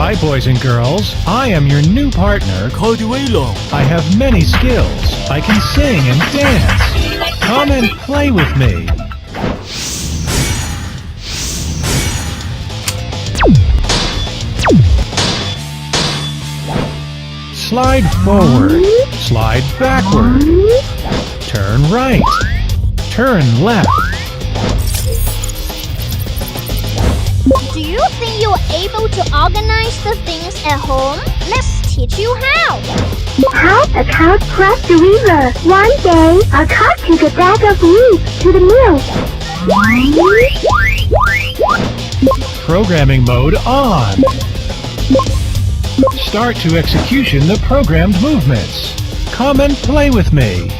Hi, boys and girls. I am your new partner, WILO. I have many skills. I can sing and dance. Come and play with me. Slide forward. Slide backward. Turn right. Turn left. Do you think you're able to organize the things at home? Let's teach you how. How a cart crossed the river. One day, a cart took a bag of wheat to the mill. Programming mode on. Start to execution the programmed movements. Come and play with me.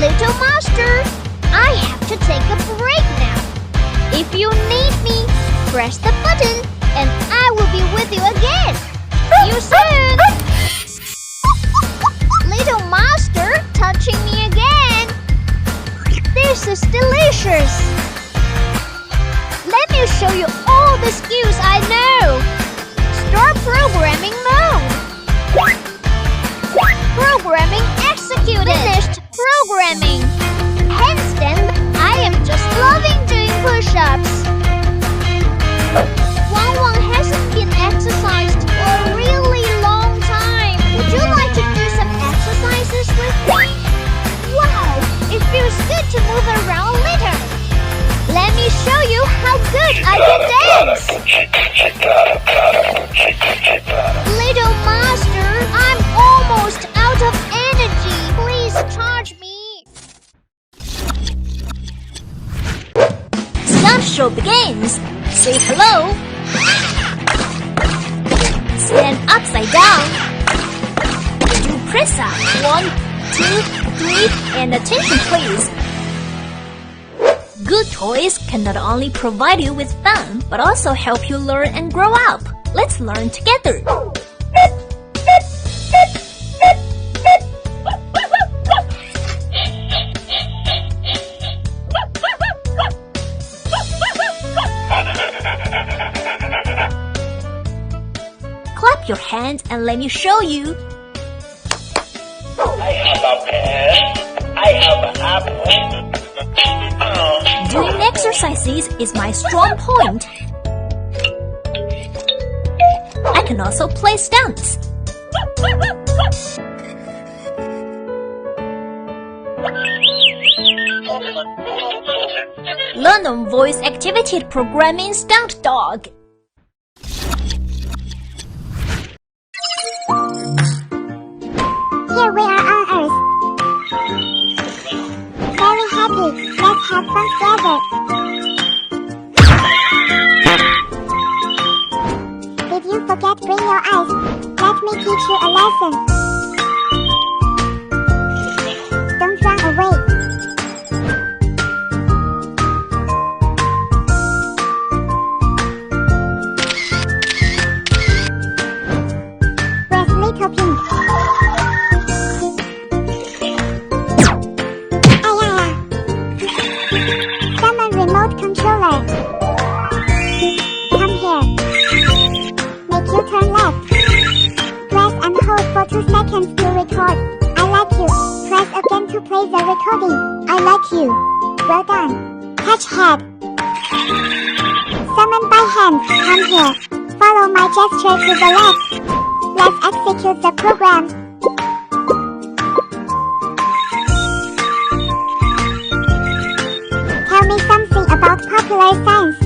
Little master, I have to take a break now. If you need me, press the button and I will be with you again. See you soon. Little master, touching me again. This is delicious. Let me show you all the skills I know. Start programming mode. Programming executed. Finished programming. Handstand. I am just loving doing push-ups. Wang hasn't been exercised for a really long time. Would you like to do some exercises with me? Wow, it feels good to move around a little. Let me show you how good I can dance. Little master, I'm almost out of energy. Please charge me. Sound show begins. Say hello. Stand upside down. Do press up. 1, 2, 3, and attention please. Good toys can not only provide you with fun, but also help you learn and grow up. Let's learn together. Clap your hands and let me show you. I have a pen. I have an apple. Doing exercises is my strong point. I can also play stunts. Learn on voice activated programming Stunt Dog. Here we are on Earth. Very happy. Let's have fun together. Did you forget bring your eyes? Let me teach you a lesson. Don't run away. Press little pink. Summon remote controller. Come here. Make you turn left. Press and hold for 2 seconds to record. I like you. Press again to play the recording. I like you. Well done. Touch head. Summon by hand. Come here. Follow my gesture to the left. Let's execute the program. Tell me something about popular science.